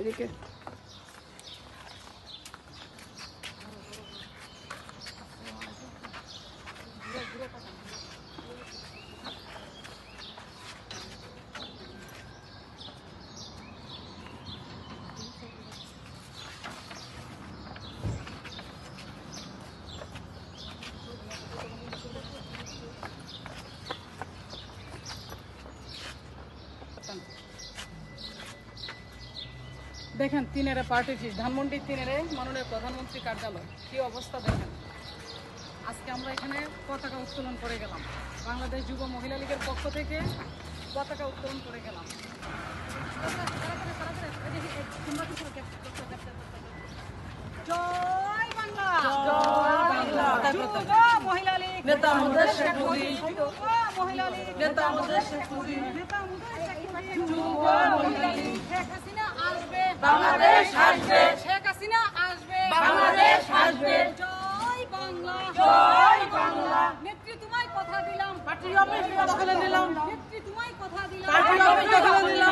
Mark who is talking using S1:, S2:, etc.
S1: এদিকে দেখেন তিনেরে party office, Dhanmondi তিনেরে মাননীয় প্রধানমন্ত্রী কার্যালয়, কি অবস্থা দেখেন। আজকে আমরা এখানে পতাকা উত্তোলন করে গেলাম, বাংলাদেশ যুব মহিলা লীগের পক্ষ থেকে পতাকা উত্তোলন করে গেলাম। জয় বাংলা, যুব মহিলা লীগ নেতা আমাদের শেখ মুজিব, মহিলা লীগ নেতা আমাদের শেখ মুজিব, যুব মহিলা লীগ। শেখ হাসিনা আসবে, বাংলাদেশ আসবে, শেখ হাসিনা আসবে, বাংলাদেশ আসবে। জয় বাংলা, জয় বাংলা। নেত্রী তোমায় কথা দিলাম, পার্টি অফিস দখলে নিলাম, নেত্রী তোমায় কথা দিলাম, পার্টি অফিস দখলে নিলাম।